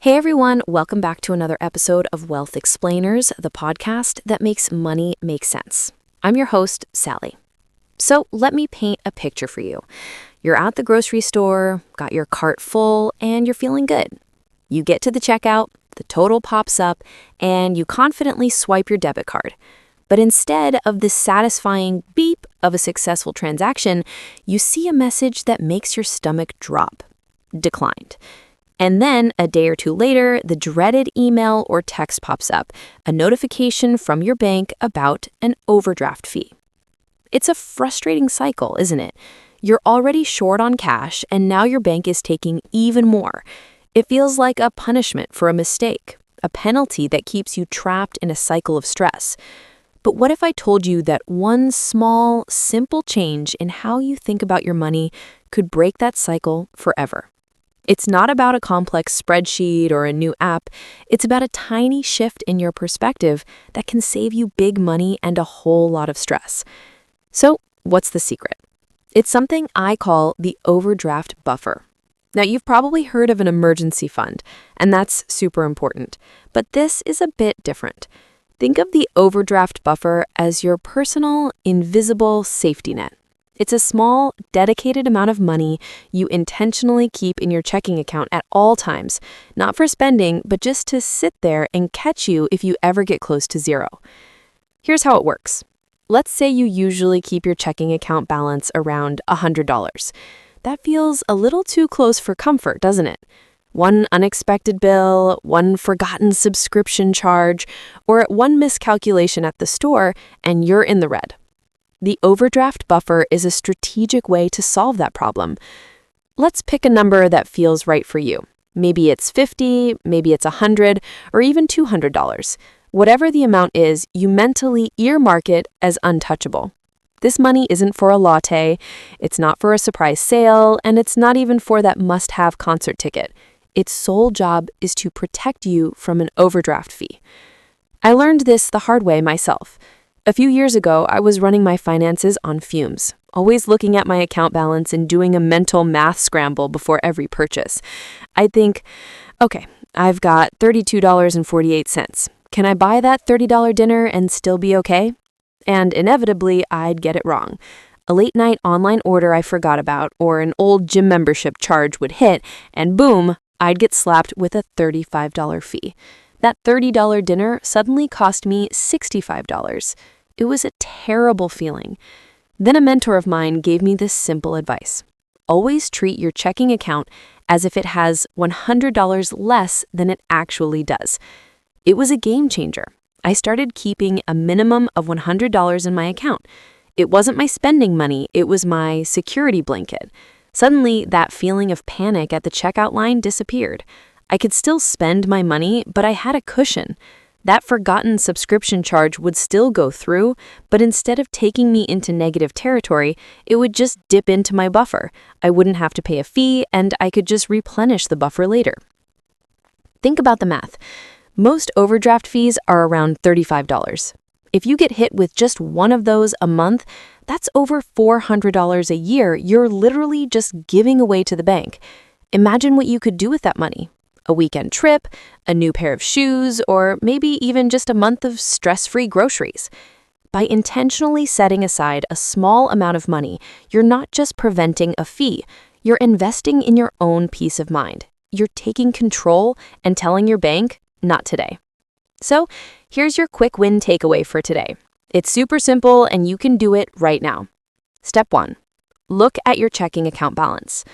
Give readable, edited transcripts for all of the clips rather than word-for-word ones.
Hey everyone, welcome back to another episode of Wealth Explainers, the podcast that makes money make sense. I'm your host, Sally. So let me paint a picture for you. You're at the grocery store, got your cart full, and you're feeling good. You get to the checkout, the total pops up, and you confidently swipe your debit card. But instead of the satisfying beep of a successful transaction, you see a message that makes your stomach drop. Declined. And then, a day or two later, the dreaded email or text pops up, a notification from your bank about an overdraft fee. It's a frustrating cycle, isn't it? You're already short on cash, and now your bank is taking even more. It feels like a punishment for a mistake, a penalty that keeps you trapped in a cycle of stress. But what if I told you that one small, simple change in how you think about your money could break that cycle forever? It's not about a complex spreadsheet or a new app. It's about a tiny shift in your perspective that can save you big money and a whole lot of stress. So, what's the secret? It's something I call the overdraft buffer. Now, you've probably heard of an emergency fund, and that's super important. But this is a bit different. Think of the overdraft buffer as your personal, invisible safety net. It's a small, dedicated amount of money you intentionally keep in your checking account at all times, not for spending, but just to sit there and catch you if you ever get close to zero. Here's how it works. Let's say you usually keep your checking account balance around $100. That feels a little too close for comfort, doesn't it? One unexpected bill, one forgotten subscription charge, or one miscalculation at the store, and you're in the red. The overdraft buffer is a strategic way to solve that problem. Let's pick a number that feels right for you. Maybe it's $50, maybe it's $100, or even $200. Whatever the amount is, you mentally earmark it as untouchable. This money isn't for a latte, it's not for a surprise sale, and it's not even for that must-have concert ticket. Its sole job is to protect you from an overdraft fee. I learned this the hard way myself. A few years ago, I was running my finances on fumes, always looking at my account balance and doing a mental math scramble before every purchase. I'd think, okay, I've got $32.48. Can I buy that $30 dinner and still be okay? And inevitably, I'd get it wrong. A late-night online order I forgot about or an old gym membership charge would hit, and boom, I'd get slapped with a $35 fee. That $30 dinner suddenly cost me $65. It was a terrible feeling. Then a mentor of mine gave me this simple advice. Always treat your checking account as if it has $100 less than it actually does. It was a game changer. I started keeping a minimum of $100 in my account. It wasn't my spending money, it was my security blanket. Suddenly, that feeling of panic at the checkout line disappeared. I could still spend my money, but I had a cushion. That forgotten subscription charge would still go through, but instead of taking me into negative territory, it would just dip into my buffer. I wouldn't have to pay a fee, and I could just replenish the buffer later. Think about the math. Most overdraft fees are around $35. If you get hit with just one of those a month, that's over $400 a year you're literally just giving away to the bank. Imagine what you could do with that money. A weekend trip, a new pair of shoes, or maybe even just a month of stress-free groceries. By intentionally setting aside a small amount of money, you're not just preventing a fee, you're investing in your own peace of mind. You're taking control and telling your bank, not today. So, here's your quick win takeaway for today. It's super simple and you can do it right now. Step 1. Look at your checking account balance.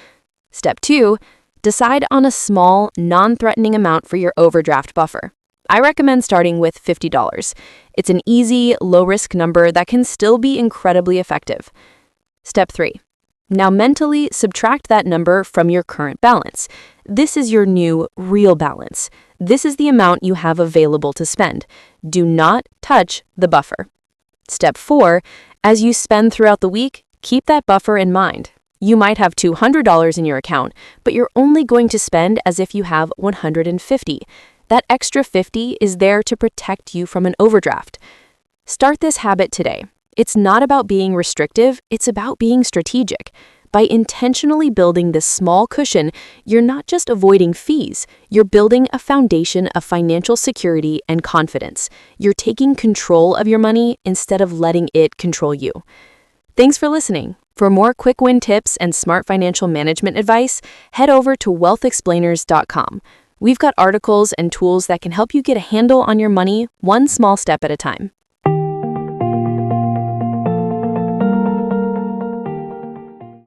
Step 2. Decide on a small, non-threatening amount for your overdraft buffer. I recommend starting with $50. It's an easy, low-risk number that can still be incredibly effective. Step 3. Now mentally subtract that number from your current balance. This is your new, real balance. This is the amount you have available to spend. Do not touch the buffer. Step 4. As you spend throughout the week, keep that buffer in mind. You might have $200 in your account, but you're only going to spend as if you have $150. That extra $50 is there to protect you from an overdraft. Start this habit today. It's not about being restrictive, it's about being strategic. By intentionally building this small cushion, you're not just avoiding fees, you're building a foundation of financial security and confidence. You're taking control of your money instead of letting it control you. Thanks for listening. For more quick win tips and smart financial management advice, head over to WealthExplainers.com. We've got articles and tools that can help you get a handle on your money one small step at a time.